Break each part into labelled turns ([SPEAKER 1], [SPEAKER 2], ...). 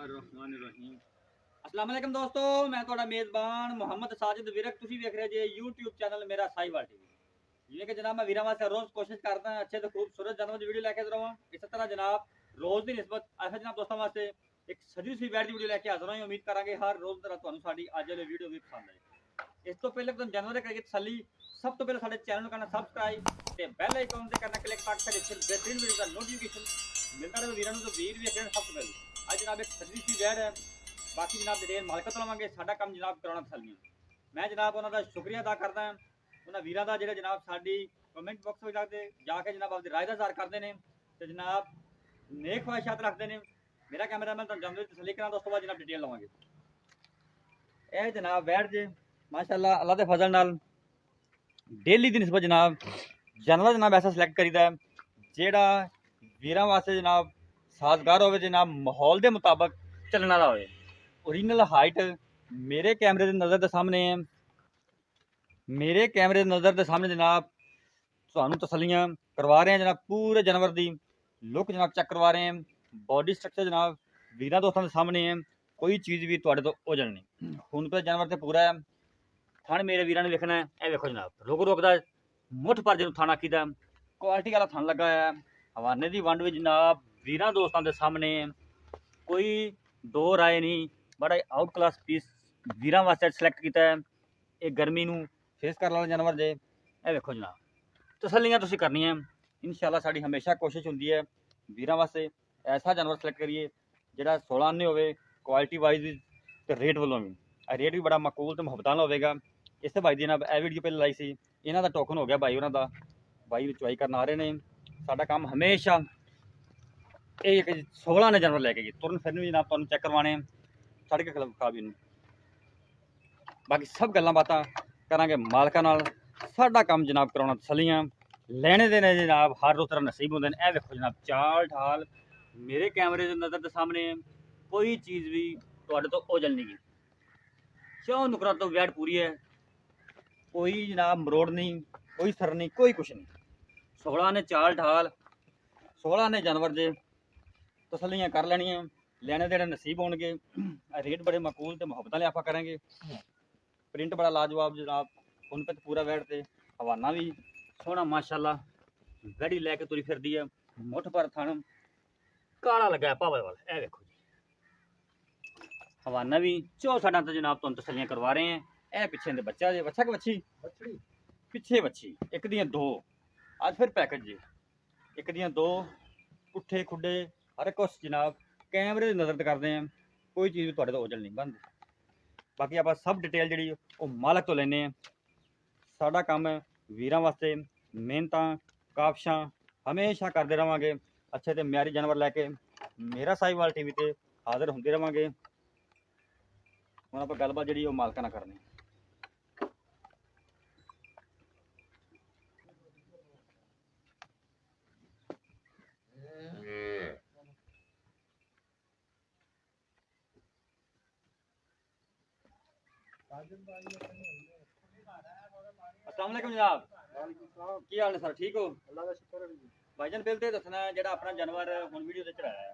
[SPEAKER 1] बिस्मिल्लाहिर्रहमानिर्रहीम। अस्सलाम वालेकुम दोस्तों, मैं ਤੁਹਾਡਾ ਮੇਜ਼ਬਾਨ ਮੁਹੰਮਦ ਸਾजिद ਵਿਰਕ। ਤੁਸੀਂ ਵੇਖ ਰਹੇ ਜੇ YouTube ਚੈਨਲ ਮੇਰਾ ਸਾਈਵਾਲ ਟੀਵੀ। ਜਿਵੇਂ ਕਿ ਜਨਾਬ ਮੈਂ ਵੀਰਾਂ ਵਾਸਤੇ ਰੋਜ਼ ਕੋਸ਼ਿਸ਼ ਕਰਦਾ ਹਾਂ ਅੱਛੇ ਤੇ ਖੂਬਸੂਰਤ ਜਾਨਵਰ ਦੀ ਵੀਡੀਓ ਲੈ ਕੇ ਰਹਾਂ। ਇਸੇ ਤਰ੍ਹਾਂ ਜਨਾਬ ਰੋਜ਼ ਦੀ ਨਿਸਬਤ ਐਸੇ ਜਨਾਬ ਦੋਸਤਾਂ ਵਾਸਤੇ ਇੱਕ ਸਜੀ ਸੀ ਵੈਟ ਦੀ ਵੀਡੀਓ ਲੈ ਕੇ ਹਾਜ਼ਰ ਹਾਂ। ਉਮੀਦ ਕਰਾਂਗੇ ਹਰ ਰੋਜ਼ ਤਰ੍ਹਾਂ ਤੁਹਾਨੂੰ ਸਾਡੀ ਅੱਜ ਵਾਲੀ ਵੀਡੀਓ ਵੀ ਪਸੰਦ ਆਏ। ਇਸ ਤੋਂ ਪਹਿਲੇ ਤੁਹਾਨੂੰ ਜਾਨਵਰ ਦੇ ਕਰੀਏ ਤਸੱਲੀ। ਸਭ ਤੋਂ ਪਹਿਲੇ ਸਾਡੇ ਚੈਨਲ ਨੂੰ ਕਰਨਾ ਸਬਸਕ੍ਰਾਈਬ ਤੇ ਬੈਲ ਆਈਕਨ ਤੇ ਕਰਨਾ ਕਲਿੱਕ ਕਰਕੇ ਸਾਡੇ ਫਿਰ ਬਿਹਤਰੀਨ ਵੀਡੀਓ ਦਾ ਨੋਟੀਫਿਕੇਸ਼ਨ ਮਿਲਦਾ ਰਹੇ ਵੀਰਾਂ ਨੂੰ। ਤਾਂ ਵੀਰ ਵੇਖ ਰਹੇ ਸਭ ਤੋਂ ਪਹਿਲੇ ਅੱਜ ਜਨਾਬ ਇੱਕ ਸਜੀ ਸੀ ਵੈਟ ਹੈ। बाकी जनाब डिटेल मालकत लवांगे। साडा काम जनाब कराना तसल्लियां। मैं जनाब उन्होंने शुक्रिया अदा करता हाँ उन्होंने वीर का जो जनाब साड़ी कमेंट बॉक्स में जाके जाके जनाब अपनी राय का इजहार करते हैं तो जनाब नेक ख्वाहिशात रखते हैं। मेरा कैमरामैन तुम जानते तसली करा तो उस बाद जनाब डिटेल लवांगे। यह जनाब बैठ जे माशाअल्लाह अल्लाह के फजल नाल डेली की निस्बत जनाब जानवर जनाब ऐसा सिलेक्ट करीदा जेड़ा वीर वास्ते जनाब साजगार हो जनाब माहौल के मुताबिक चलने वाला हो। ओरिजिनल हाइट मेरे कैमरे की नज़र के सामने है। मेरे कैमरे की नज़र के सामने जनाब तुहानू तसलियां करवा रहे हैं जनाब। पूरे जानवर की लुक जनाब चेक करवा रहे हैं। बॉडी स्ट्रक्चर जनाब वीर दोस्तों के सामने है। कोई चीज़ भी तुहाडे तो ओझल नहीं। खून पे जानवर तो पूरा है। थन मेरे वीर ने लिखना है। यह देखो जनाब रुक रुकदा मुठ पर जो थन आखीदा क्वालिटी वाला थन लगा है। हवाने की वंड भी जनाब वीर दोस्तों के सामने कोई दो राय नहीं। बड़ा आउट क्लास पीस वीर वास्ते सिलेक्ट किया है। ये गर्मी नू फेस कर वाला जानवर जे। यह देखो जनाब तसलियां तुसीं करनियां इंशाअल्लाह। साडी हमेशा कोशिश होंदी है वीर वास्ते ऐसा जानवर सिलेक्ट करिए जिहड़ा 16 आने होवे क्वालिटी वाइज भी ते रेट वालों भी। रेट भी बड़ा मकूल तो मुहब्बत नाल होवेगा। इस भाई दी जनाब यह वीडियो पहले लाई सी। इन्हां दा टोकन हो गया भाई उन्हां दा। भाई चुआई करन आ रहे ने। साडा काम हमेशा ये 16 ने जानवर लैके गए तुरन फिरन भी जनाब तुहानू चेक करवाने सड़ के खिलाफ खा भी। बाकी सब गल्लां बातां करांगे मालकां नाल। साडा काम जनाब कराउणा तसलियां लैने देने जनाब हर रोज तरह नसीब होंदे ने। देखो जनाब चाल ढाल मेरे कैमरे की नज़र के सामने कोई चीज़ भी तुहाडे तो ओझल नहीं गई। चौ नुकरा तो वैट पूरी है। कोई जनाब मरोड़ नहीं कोई सर नहीं कोई कुछ नहीं। 16 ने चाल ढाल 16 ने जानवर जे तसलियां कर लैनियां लैने देने नसीब होंगे। रेट बड़े मकूल तो मुहब्बत वाले आफा करेंगे। प्रिंट बड़ा लाजवाब जनाब उन पे तो पूरा वैट से हवाना भी सोहना माशाअल्लाह वैड़ी लैके तुरी फिरदी है। मुठ पर थन काला लगा भावे वाला। यह देखो जी हवाना भी चौ साडा तो जनाब तुम तसलियां करवा रहे हैं। यह पिछे दे बच्चा जे बच्चा कि बच्ची पिछे बच्ची एक दियां दो अज फिर पैकेज जी एक दियां दो पुट्ठे खुडे हर कुछ जनाब कैमरे की नज़र करते हैं। कोई चीज़ भी तुहाडे तो ओझल नहीं बनती। बाकी आप सब डिटेल जी मालक तो लेने साडा काम है वीर वास्ते मेहनत काबशा हमेशा करते रहांगे। अच्छे तो म्यारी जानवर लैके मेरा साहिवाल टीवी ते हाजिर होंदे रहांगे। हुण आपां गलबात जी मालकां नाल करनी। अस्सलाम वालेकुम जनाब की हाल है सर ठीक हो?
[SPEAKER 2] अल्लाह का शुक्र है जी।
[SPEAKER 1] भाईजान पहले तो दसना जेड़ा अपना जानवर हुण वीडियो ते चढ़ाया है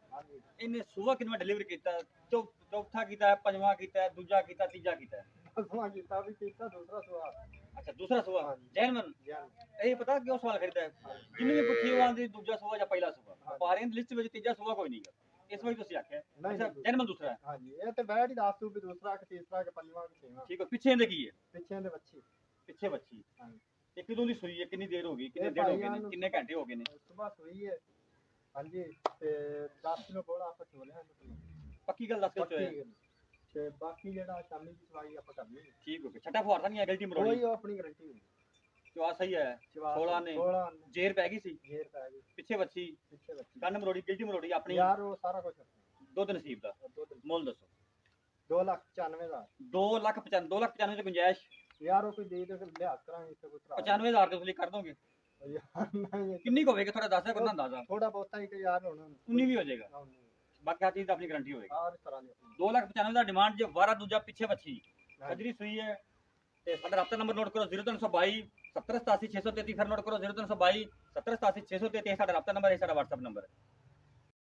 [SPEAKER 1] इन्हें सुबह कितना डिलीवर किया चौथा किया है पंजवां किया है दूजा किया तीजा किया है।
[SPEAKER 2] दसवां कीता भी कीता दूसरा सवाल।
[SPEAKER 1] अच्छा दूसरा सुबह
[SPEAKER 2] हाँ जी।
[SPEAKER 1] जैनमन यही पता क्यों सवाल खरीदा है जिन्हें भी पुछी हुआ आंदी दूजा सुबह या पहला सुबह पारे दी लिस्ट में तीजा सुबह कोई नहीं है इस वजह तुसी आख्या। अच्छा जैनमन दूसरा है।
[SPEAKER 2] हाँ जी ये तो बैठ ही दास तू भी दूसरा के तीसरा के पंजवां के छेवां।
[SPEAKER 1] ठीक है पीछे दे की है
[SPEAKER 2] पीछे दे बच्ची
[SPEAKER 1] पिछे बच्ची
[SPEAKER 2] हाँ जी।
[SPEAKER 1] ये कितों दी सुई है कितनी देर होगी कितने दिन हो गए ने कितने घंटे हो गए ने?
[SPEAKER 2] सुबह सुई है हाँ जी ते 10 किलो बोला आप छोले हैं
[SPEAKER 1] पक्की गल दस
[SPEAKER 2] पक्की गल ते बाकी जेड़ा शामी दी सवाई आप करनी है।
[SPEAKER 1] ठीक हो गया छठा फुहार नहीं है गलती मरोड़ी
[SPEAKER 2] कोई अपनी गारंटी नहीं।
[SPEAKER 1] चवा सही है 16 ने
[SPEAKER 2] 16
[SPEAKER 1] जेर पै गई सी
[SPEAKER 2] घेर पै गई
[SPEAKER 1] पिछे बच्ची
[SPEAKER 2] पीछे बच्ची
[SPEAKER 1] कन्न मरोड़ी गिल्टी मरोड़ी अपनी
[SPEAKER 2] यार वो सारा कुछ
[SPEAKER 1] दुध नसीब दा
[SPEAKER 2] दो दिन
[SPEAKER 1] मुल दसो
[SPEAKER 2] 2,95,000
[SPEAKER 1] 2,95,000 की गुंजाइश
[SPEAKER 2] यार वो कोई दे दे लिहाज करांगे इससे कुछ
[SPEAKER 1] 95,000 के लिए कर दोगे
[SPEAKER 2] यार नहीं
[SPEAKER 1] किन्नी को होएगा थोड़ा दस है कोई अंदाजा
[SPEAKER 2] थोड़ा बहुत ही यार होना
[SPEAKER 1] 19 भी हो जाएगा बाकी हर चीज अपनी गारंटी होएगी।
[SPEAKER 2] हर तरह की
[SPEAKER 1] 2,95,000 डिमांड जो वारा दूजा पिछे बच्ची कजरी सुई है ते साडा रब्ता नंबर नोट करो 0322 70 87 633 फिर नोट करो 0322 70 87 633 साडा रब्ता नंबर है साडा WhatsApp नंबर है।